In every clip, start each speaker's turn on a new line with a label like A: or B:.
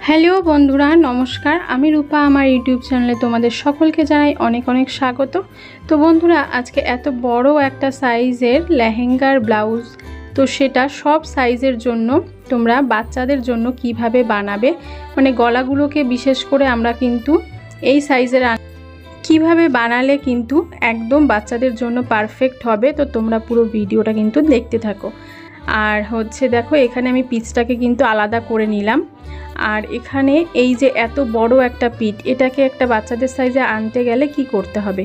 A: Hello বন্ধুরা, নমস্কার। আমি রূপা। আমার ইউটিউব চ্যানেলে তোমাদের সকলকে জানাই অনেক অনেক স্বাগত। তো বন্ধুরা, আজকে এত বড় একটা সাইজের লেহেঙ্গার ব্লাউজ, তো সেটা সব সাইজের জন্য তোমরা বাচ্চাদের জন্য কিভাবে বানাবে, মানে গলাগুলোকে বিশেষ করে আমরা কিন্তু এই সাইজের কিভাবে বানালে কিন্তু একদম বাচ্চাদের জন্য পারফেক্ট হবে। তো তোমরা পুরো ভিডিওটা কিন্তু দেখতে থাকো। আর দেখো, এখানে আমি পিচটাকে কিন্তু আলাদা করে নিলাম। আর এখানে এই যে এত বড় একটা পিঠ, এটাকে একটা বাচ্চাদের সাইজে আনতে গেলে কি করতে হবে,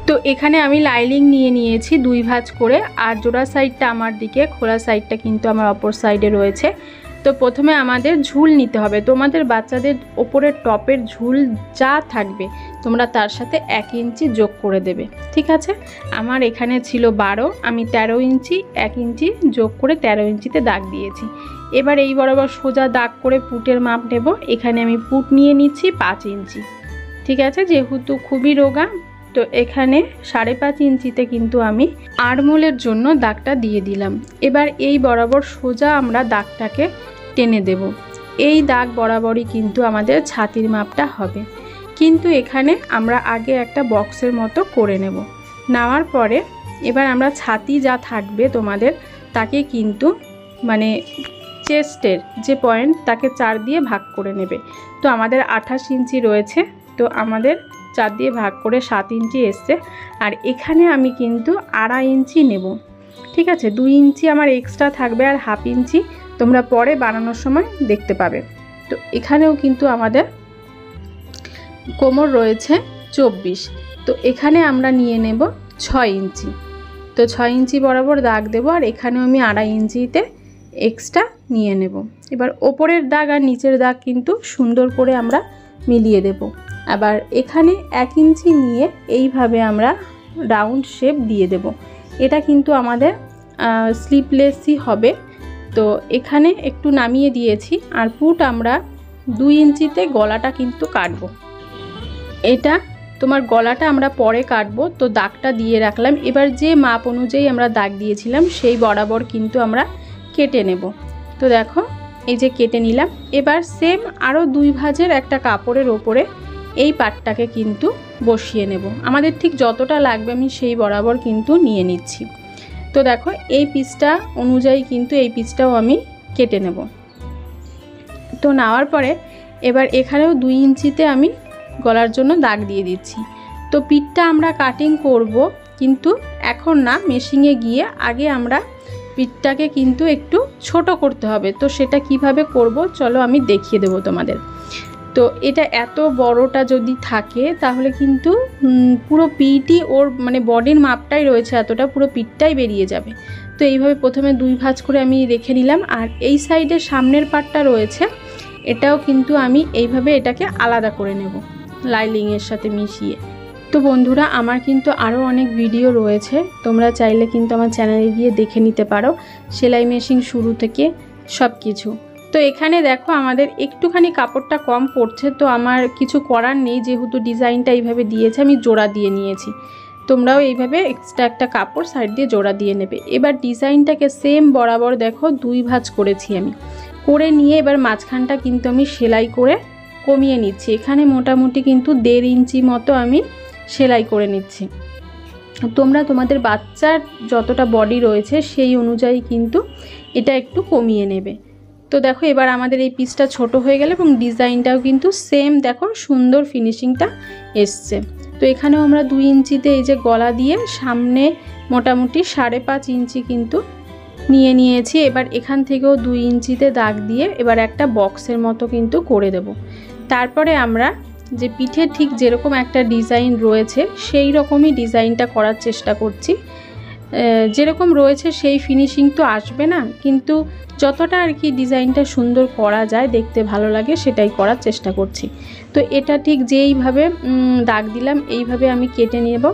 A: তো এখানে আমি লাইনিং নিয়ে নিয়েছি 2 ভাঁজ করে। আর জোড়া সাইডটা আমার দিকে, খোলা সাইডটা কিন্তু আমার অপর সাইডে রয়েছে। তো প্রথমে আমাদের ঝুল নিতে হবে। তোমাদের বাচ্চাদের ওপরের টপের ঝুল যা থাকবে তোমরা তার সাথে 1 ইঞ্চি যোগ করে দেবে, ঠিক আছে। আমার এখানে ছিল 12, আমি 13 ইঞ্চি 1 ইঞ্চি যোগ করে 13 ইঞ্চিতে দাগ দিয়েছি। এবার এই বরাবর সোজা দাগ করে পুটের মাপ নেব। এখানে আমি পুট নিয়ে নিচ্ছি 5 ইঞ্চি, ঠিক আছে, যেহেতু খুবই রোগা। তো এখানে 5.5 ইঞ্চিতে কিন্তু আমি আরমোলের জন্য দাগটা দিয়ে দিলাম। এবার এই বরাবর সোজা আমরা দাগটাকে টেনে দেব। এই দাগ বরাবরই কিন্তু আমাদের ছাতির মাপটা হবে। কিন্তু এখানে আমরা আগে একটা বক্সের মতো করে নেব। নেওয়ার পরে এবার আমরা ছাতি যা থাকবে তোমাদের, তাকে কিন্তু মানে চেস্টের যে পয়েন্ট, তাকে 4 দিয়ে ভাগ করে নেবে। তো আমাদের 28 ইঞ্চি রয়েছে, তো আমাদের 4 দিয়ে ভাগ করে 7 ইঞ্চি এসছে। আর এখানে আমি কিন্তু 2.5 ইঞ্চি নেব, ঠিক আছে। 2 ইঞ্চি আমার এক্সট্রা থাকবে, আর 1/2 ইঞ্চি তোমরা পরে বানানোর সময় দেখতে পাবে। তো এখানেও কিন্তু আমাদের কোমর রয়েছে 24, তো এখানে আমরা নিয়ে নেব 6 ইঞ্চি। তো 6 ইঞ্চি বরাবর দাগ দেব। আর এখানেও আমি 2.5 ইঞ্চিতে এক্সট্রা নিয়ে নেব। এবার ওপরের দাগ আর নিচের দাগ কিন্তু সুন্দর করে আমরা মিলিয়ে দেব। আবার এখানে 1 ইঞ্চি নিয়ে এইভাবে আমরা রাউন্ড শেপ দিয়ে দেব। এটা কিন্তু আমাদের স্লিপলেসই হবে। তো এখানে একটু নামিয়ে দিয়েছি। আর পুট আমরা 2 ইঞ্চিতে গলাটা কিন্তু কাটবো। এটা তোমার গলাটা আমরা পরে কাটবো, তো দাগটা দিয়ে রাখলাম। এবার যে মাপ অনুযায়ী আমরা দাগ দিয়েছিলাম সেই বরাবর কিন্তু আমরা কেটে নেব। তো দেখো, এই যে কেটে নিলাম। এবার সেম আরও 2 ভাঁজের একটা কাপড়ের ওপরে এই পাটটাকে কিন্তু বসিয়ে নেব। আমাদের ঠিক যতটা লাগবে আমি সেই বরাবর কিন্তু নিয়ে নিচ্ছি। তো দেখো, এই পিসটা অনুযায়ী কিন্তু এই পিসটাও আমি কেটে নেব। তো নেওয়ার পরে এবার এখানেও 2 ইঞ্চিতে আমি গলার জন্য দাগ দিয়ে দিচ্ছি। তো পিঠটা আমরা কাটিং করব, কিন্তু এখন না, মেশিনে গিয়ে আগে আমরা পিঠটাকে কিন্তু একটু ছোট করতে হবে। তো সেটা কিভাবে করব চলো আমি দেখিয়ে দেব তোমাদের। তো এটা এত বড়টা যদি থাকে তাহলে কিন্তু পুরো পিঠই ওর মানে বডির মাপটাই রয়েছে এতটা, পুরো পিঠটাই বেরিয়ে যাবে। তো এইভাবে প্রথমে 2 ভাঁজ করে আমি রেখে নিলাম। আর এই সাইডে সামনের পাটটা রয়েছে, এটাও কিন্তু আমি এইভাবে এটাকে আলাদা করে নেব লাইনিংয়ের সাথে মিশিয়ে। তো বন্ধুরা, আমার কিন্তু আরও অনেক ভিডিও রয়েছে, তোমরা চাইলে কিন্তু আমার চ্যানেলে গিয়ে দেখে নিতে পারো, সেলাই মেশিন শুরু থেকে সব কিছু। তো এখানে দেখো আমাদের একটুখানি কাপড়টা কম পড়ছে, তো আমার কিছু করার নেই, যেহেতু ডিজাইনটা এইভাবে দিয়েছে আমি জোড়া দিয়ে নিয়েছি। তোমরাও এইভাবে এক্সট্রা একটা কাপড় সাইড দিয়ে জোড়া দিয়ে নেবে। এবার ডিজাইনটাকে সেম বরাবর দেখো 2 ভাঁজ করেছি আমি, করে নিয়ে এবার মাঝখানটা কিন্তু আমি সেলাই করে কমিয়ে নিচ্ছি। এখানে মোটামুটি কিন্তু 1.5 ইঞ্চি মতো আমি সেলাই করে নিচ্ছি। তোমরা তোমাদের বাচ্চার যতটা বডি রয়েছে সেই অনুযায়ী কিন্তু এটা একটু কমিয়ে নেবে। তো দেখো, এবার আমাদের এই পিসটা ছোট হয়ে গেল এবং ডিজাইনটাও কিন্তু সেম দেখো সুন্দর ফিনিশিংটা এসছে। তো এখানেও আমরা 2 ইঞ্চিতে এই যে গলা দিয়ে সামনে মোটামুটি 5.5 ইঞ্চি কিন্তু নিয়ে নিয়েছি। এবার এখান থেকেও 2 ইঞ্চিতে দাগ দিয়ে এবার একটা বক্সের মতো কিন্তু করে দেব। তারপরে আমরা যে পিঠে ঠিক যেরকম একটা ডিজাইন রয়েছে সেই রকমই ডিজাইনটা করার চেষ্টা করছি। যেরকম রয়েছে সেই ফিনিশিং তো আসবে না, কিন্তু যতটা আর কি ডিজাইনটা সুন্দর করা যায়, দেখতে ভালো লাগে, সেটাই করার চেষ্টা করছি। তো এটা ঠিক যেইভাবে দাগ দিলাম এইভাবে আমি কেটে নেব।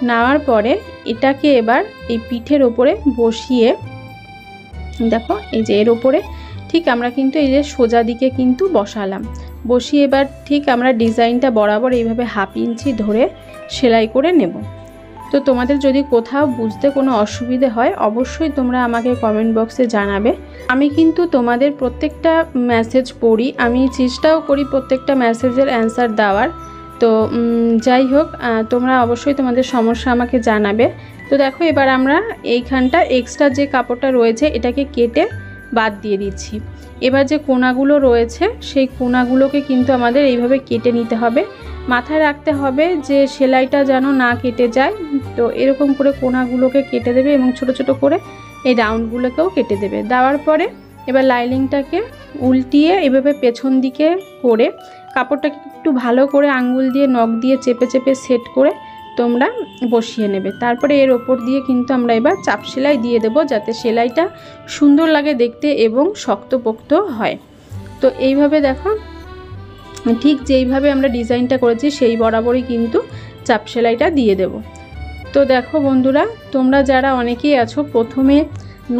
A: নেওয়ার পরে এটাকে এবার এই পিঠের ওপরে বসিয়ে দেখো, এই যে এর ওপরে ঠিক আমরা কিন্তু এই যে সোজা দিকে কিন্তু বসালাম। বসিয়ে এবার ঠিক আমরা ডিজাইনটা বরাবর এইভাবে 1/2 ইঞ্চি ধরে সেলাই করে নেব। তো তোমাদের যদি কোথাও বুঝতে কোনো অসুবিধে হয় অবশ্যই তোমরা আমাকে কমেন্ট বক্সে জানাবে। আমি কিন্তু তোমাদের প্রত্যেকটা মেসেজ পড়ি, আমি চেষ্টাও করি প্রত্যেকটা মেসেজের অ্যান্সার দেওয়ার। তো যাই হোক, তোমরা অবশ্যই তোমাদের সমস্যা আমাকে জানাবে। তো দেখো এবার আমরা এইখানটা এক্সট্রা যে কাপড়টা রয়েছে এটাকে কেটে বাদ দিয়ে দিচ্ছি। এবার যে কোনাগুলো রয়েছে সেই কোনাগুলোকে কিন্তু আমাদের এইভাবে কেটে নিতে হবে। মাথায় রাখতে হবে যে সেলাইটা যেন না কেটে যায়। তো এরকম করে কোনাগুলোকে কেটে দেবে এবং ছোট ছোট করে এই রাউন্ডগুলোকেও কেটে দেবে। দেওয়ার পরে এবার লাইনিংটাকে উল্টিয়ে এভাবে পেছন দিকে করে কাপড়টাকে একটু ভালো করে আঙ্গুল দিয়ে নখ দিয়ে চেপে চেপে সেট করে তোমরা বসিয়ে নেবে। তারপরে এর ওপর দিয়ে কিন্তু আমরা এবার চাপ সেলাই দিয়ে দেব, যাতে সেলাইটা সুন্দর লাগে দেখতে এবং শক্তপোক্ত হয়। তো এইভাবে দেখো ঠিক যেইভাবে আমরা ডিজাইনটা করেছি সেই বরাবরই কিন্তু চাপ সেলাইটা দিয়ে দেব। তো দেখো বন্ধুরা, তোমরা যারা অনেকেই আছো প্রথমে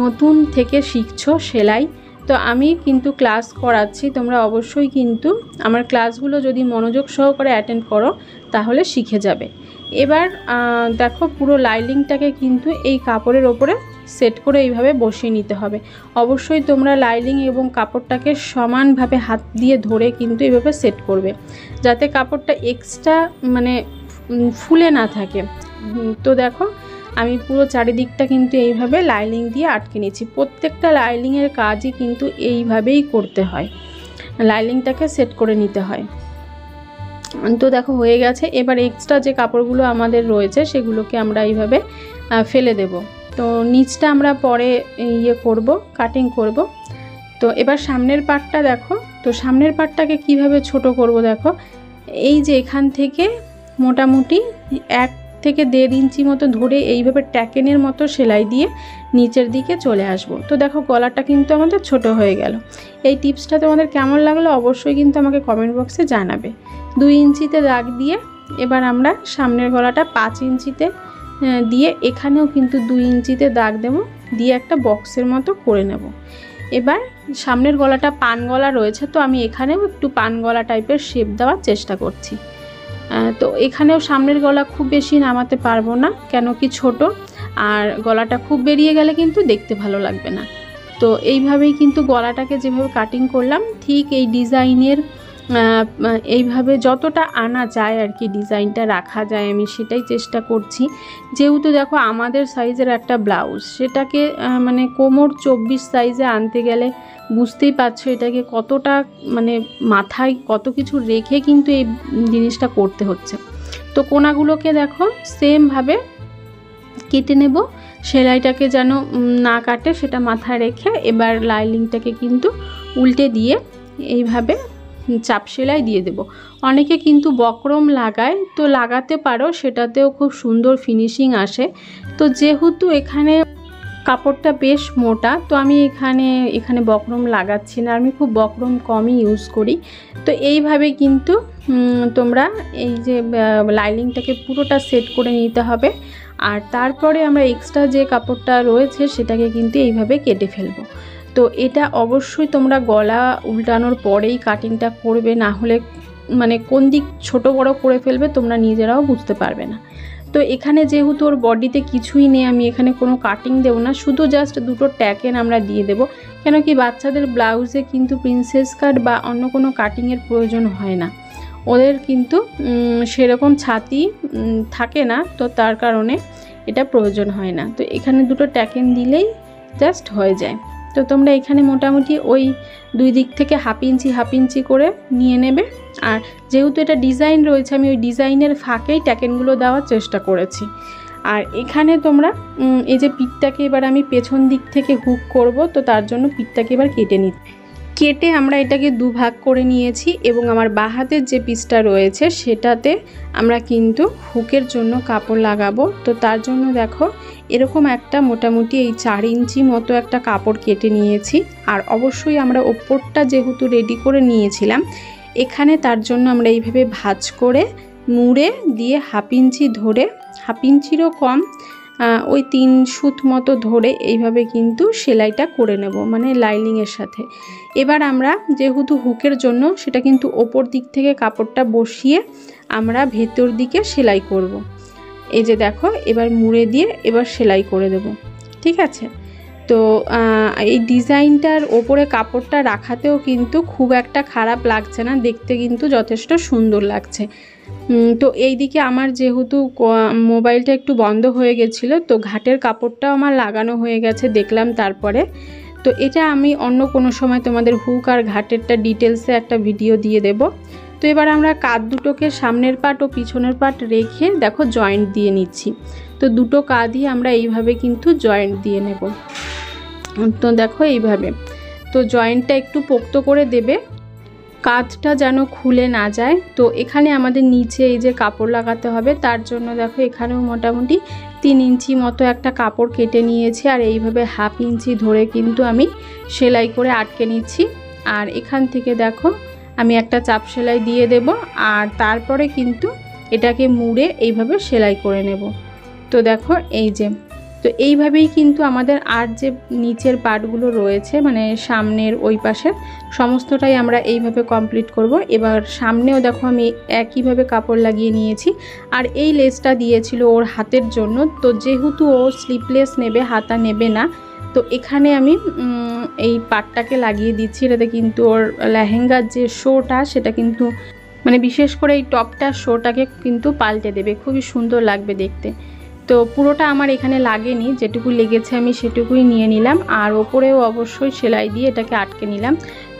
A: নতুন থেকে শিখছো সেলাই, তো আমি কিন্তু ক্লাস করাচ্ছি, তোমরা অবশ্যই কিন্তু আমার ক্লাসগুলো যদি মনোযোগ সহকারে অ্যাটেন্ড করো তাহলে শিখে যাবে। এবার দেখো পুরো লাইনিংটাকে কিন্তু এই কাপড়ের ওপরে সেট করে এইভাবে বসিয়ে নিতে হবে। অবশ্যই তোমরা লাইনিং এবং কাপড়টাকে সমানভাবে হাত দিয়ে ধরে কিন্তু এইভাবে সেট করবে, যাতে কাপড়টা এক্সট্রা মানে ফুলে না থাকে। তো দেখো আমি পুরো চারিদিকটা কিন্তু এইভাবে লাইনিং দিয়ে আটকে নিচ্ছি। প্রত্যেকটা লাইনিংয়ের কাজই কিন্তু এইভাবেই করতে হয়, লাইনিংটাকে সেট করে নিতে হয়। তো দেখো হয়ে গেছে। এবার এক্সট্রা যে কাপড়গুলো আমাদের রয়েছে সেগুলোকে আমরা এইভাবে ফেলে দেব। তো নিচটা আমরা পরে করব, কাটিং করব। তো এবার সামনের পার্টটা দেখো। তো সামনের পার্টটাকে কিভাবে ছোট করব দেখো, এই যে এখান থেকে মোটামুটি 1 থেকে 1.5 ইঞ্চি মতো ধরে এইভাবে ট্যাকেনের মতো সেলাই দিয়ে নিচের দিকে চলে আসব। তো দেখো গলাটা কিন্তু আমাদের ছোট হয়ে গেল। এই টিপসটা তোমাদের কেমন লাগলো অবশ্যই কিন্তু আমাকে কমেন্ট বক্সে জানাবে। 2 ইঞ্চিতে দাগ দিয়ে এবার আমরা সামনের গলাটা 5 ইঞ্চিতে দিয়ে এখানেও কিন্তু 2 ইঞ্চিতে দাগ দেব, দিয়ে একটা বক্সের মতো করে নেব। এবার সামনের গলাটা পান গলা রয়েছে, তো আমি এখানেও একটু পান গলা টাইপের শেপ দেওয়ার চেষ্টা করছি। তো এখানেও সামনের গলা খুব বেশি নামাতে পারবো না, কেন কি ছোট, আর গলাটা খুব বেরিয়ে গেলে কিন্তু দেখতে ভালো লাগবে না। তো এইভাবেই কিন্তু গলাটাকে যেভাবে কাটিং করলাম ঠিক এই ডিজাইনের এইভাবে যতটা আনা যায় আর কি ডিজাইনটা রাখা যায় আমি সেটাই চেষ্টা করছি। যেহেতু দেখো আমাদের সাইজের একটা ব্লাউজ, সেটাকে মানে কোমর 24 সাইজে আনতে গেলে বুঝতেই পারছো এটাকে কতটা মানে মাথায় কত কিছু রেখে কিন্তু এই জিনিসটা করতে হচ্ছে। তো কোনাগুলোকে দেখো সেমভাবে কেটে নেব, সেলাইটাকে যেন না কাটে সেটা মাথায় রেখে এবার লাইনিংটাকে কিন্তু উল্টে দিয়ে এইভাবে চাপ সেলাই দিয়ে দেব। অনেকে কিন্তু বক্রম লাগায়, তো লাগাতে পারো, সেটাতেও খুব সুন্দর ফিনিশিং আসে। তো যেহেতু এখানে কাপড়টা বেশ মোটা, তো আমি এখানে বক্রম লাগাচ্ছি না, আমি খুব বক্রম কমই ইউজ করি। তো এইভাবে কিন্তু তোমরা এই যে লাইনিংটাকে পুরোটা সেট করে নিতে হবে। আর তারপরে আমরা এক্সট্রা যে কাপড়টা রয়েছে সেটাকে কিন্তু এইভাবে কেটে ফেলবো। তো এটা অবশ্যই তোমরা গলা উল্টানোর পরেই কাটিংটা করবে, না হলে মানে কোন দিক ছোট বড় করে ফেলবে তোমরা নিজেরাও বুঝতে পারবে না। তো এখানে যেহেতু ওর বডিতে কিছুই নেই, আমি এখানে কোনো কাটিং দেবো না, শুধু জাস্ট 2টো ট্যাকেন আমরা দিয়ে দেবো। কেন কি বাচ্চাদের ব্লাউজে কিন্তু প্রিন্সেস কাট বা অন্য কোনো কাটিংয়ের প্রয়োজন হয় না, ওদের কিন্তু সেরকম ছাতি থাকে না, তো তার কারণে এটা প্রয়োজন হয় না। তো এখানে 2টো ট্যাকেন দিলেই জাস্ট হয়ে যায়। তো তোমরা এখানে মোটামুটি ওই 2 দিক থেকে হাফ ইঞ্চি করে নিয়ে নেবে। আর যেহেতু এটা ডিজাইন রয়েছে আমি ওই ডিজাইনের ফাঁকেই ট্যাকেনগুলো দেওয়ার চেষ্টা করেছি। আর এখানে তোমরা এই যে পিঠটাকে এবার আমি পেছন দিক থেকে হুক করব, তো তার জন্য পিঠটাকে এবার কেটে আমরা এটাকে 2 ভাগ করে নিয়েছি এবং আমার বাঁ হাতের যে পিসটা রয়েছে সেটাতে আমরা কিন্তু হুকের জন্য কাপড় লাগাবো। তো তার জন্য দেখো এরকম একটা মোটামুটি এই 4 ইঞ্চি মতো একটা কাপড় কেটে নিয়েছি। আর অবশ্যই আমরা ওপরটা যেহেতু রেডি করে নিয়েছিলাম, এখানে তার জন্য আমরা এইভাবে ভাঁজ করে মুড়ে দিয়ে হাফ ইঞ্চি ধরে, হাফ ইঞ্চিরও কম, ওই 3 সুত মতো ধরে এইভাবে কিন্তু সেলাইটা করে নেব, মানে লাইনিংয়ের সাথে। এবার আমরা যেহেতু হুকের জন্য সেটা কিন্তু ওপর দিক থেকে কাপড়টা বসিয়ে আমরা ভেতর দিকে সেলাই করব। এই যে দেখো এবার মুড়ে দিয়ে এবার সেলাই করে দেব। ঠিক আছে, তো এই ডিজাইনটার ওপরে কাপড়টা রাখাতেও কিন্তু খুব একটা খারাপ লাগছে না, দেখতে কিন্তু যথেষ্ট সুন্দর লাগছে। তো এই দিকে আমার যেহেতু মোবাইলটা একটু বন্ধ হয়ে গেছিলো, তো ঘাটের কাপড়টাও আমার লাগানো হয়ে গেছে দেখলাম তারপরে। তো এটা আমি অন্য কোনো সময় তোমাদের হুক আর ঘাটেরটা ডিটেলসে একটা ভিডিও দিয়ে দেব। তো এবার আমরা কাঁধ দুটোকে সামনের পাট ও পিছনের পাট রেখে দেখো জয়েন্ট দিয়ে নিচ্ছি। তো দুটো কাঁধই আমরা এইভাবে কিন্তু জয়েন্ট দিয়ে নেব। তো দেখো এইভাবে, তো জয়েন্টটা একটু পোক্ত করে দেবে, কাঁধটা যেন খুলে না যায়। তো এখানে আমাদের নিচে এই যে কাপড় লাগাতে হবে, তার জন্য দেখো এখানেও মোটামুটি 3 ইঞ্চি মতো একটা কাপড় কেটে নিয়েছি, আর এইভাবে হাফ ইঞ্চি ধরে কিন্তু আমি সেলাই করে আটকে নিচ্ছি। আর এখান থেকে দেখো আমি একটা চাপ সেলাই দিয়ে দেব, আর তারপরে কিন্তু এটাকে মুড়ে এইভাবে সেলাই করে নেব। তো দেখো এই যে, তো এইভাবেই কিন্তু আমাদের আর যে নিচের পার্টগুলো রয়েছে মানে সামনের ওই পাশে সমস্তটাই আমরা এইভাবে কমপ্লিট করব। এবার সামনেও দেখো আমি একইভাবে কাপড় লাগিয়ে নিয়েছি, আর এই লেসটা দিয়েছিল ওর হাতের জন্য। তো যেহেতু ও স্লিপলেস নেবে, হাতা নেবে না, তো এখানে আমি এই পাটটাকে লাগিয়ে দিচ্ছি। এটাতে কিন্তু ওর লেহেঙ্গার যে শোটা সেটা কিন্তু মানে বিশেষ করে এই টপটা শোটাকে কিন্তু পাল্টে দেবে, খুবই সুন্দর লাগবে দেখতে। তো পুরোটা আমার এখানে লাগেনি, যেটুকু লেগেছে আমি সেটুকুই নিয়ে নিলাম, আর ওপরেও অবশ্যই সেলাই দিয়ে এটাকে আটকে নিলাম।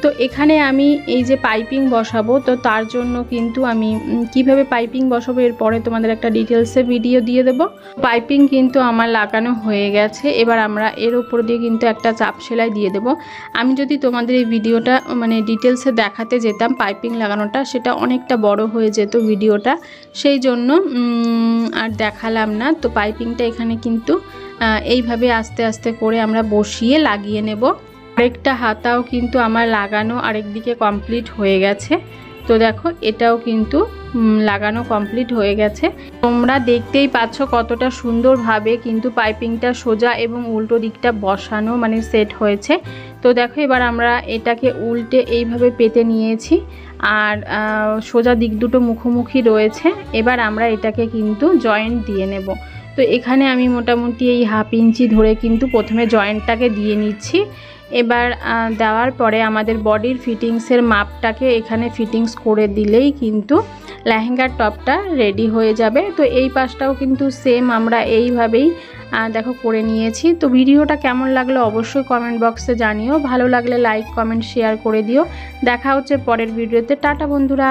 A: তো এখানে আমি এই যে পাইপিং বসাবো, তো তার জন্য কিন্তু আমি কিভাবে পাইপিং বসাবো এরপরে তোমাদের একটা ডিটেলসে ভিডিও দিয়ে দেব। পাইপিং কিন্তু আমার লাগানো হয়ে গেছে, এবার আমরা এর উপর দিয়ে কিন্তু একটা চাপ সেলাই দিয়ে দেব। আমি যদি তোমাদের এই ভিডিওটা মানে ডিটেলসে দেখাতে যেতাম পাইপিং লাগানোটা, সেটা অনেকটা বড় হয়ে যেত ভিডিওটা, সেই জন্য আর দেখালাম না। তো পাইপিংটা এখানে কিন্তু এইভাবে আস্তে আস্তে করে আমরা বসিয়ে লাগিয়ে নেব। আরেকটা হাতাও কিন্তু আমার লাগানো আরেকদিকে কমপ্লিট হয়ে গেছে। তো দেখো এটাও কিন্তু লাগানো কমপ্লিট হয়ে গেছে। তোমরা দেখতেই পাচ্ছ কতটা সুন্দরভাবে কিন্তু পাইপিংটা সোজা এবং উল্টো দিকটা বসানো মানে সেট হয়েছে। তো দেখো এবার আমরা এটাকে উল্টে এইভাবে পেতে নিয়েছি, আর সোজা দিক দুটো মুখোমুখি রয়েছে। এবার আমরা এটাকে কিন্তু জয়েন্ট দিয়ে নেব। তো এখানে আমি মোটামুটি এই হাফ ইঞ্চি ধরে কিন্তু প্রথমে জয়েন্টটাকে দিয়ে নিচ্ছি। এবার দেওয়ার পরে আমাদের বডির ফিটিংসের মাপটাকে এখানে ফিটিংস করে দিলেই কিন্তু লেহেঙ্গার টপটা রেডি হয়ে যাবে। তো এই পাশটাও কিন্তু সেম আমরা এইভাবেই দেখো করে নিয়েছি। তো ভিডিওটা কেমন লাগলো অবশ্যই কমেন্ট বক্সে জানিও, ভালো লাগলে লাইক কমেন্ট শেয়ার করে দিও। দেখা হচ্ছে পরের ভিডিওতে। টাটা বন্ধুরা।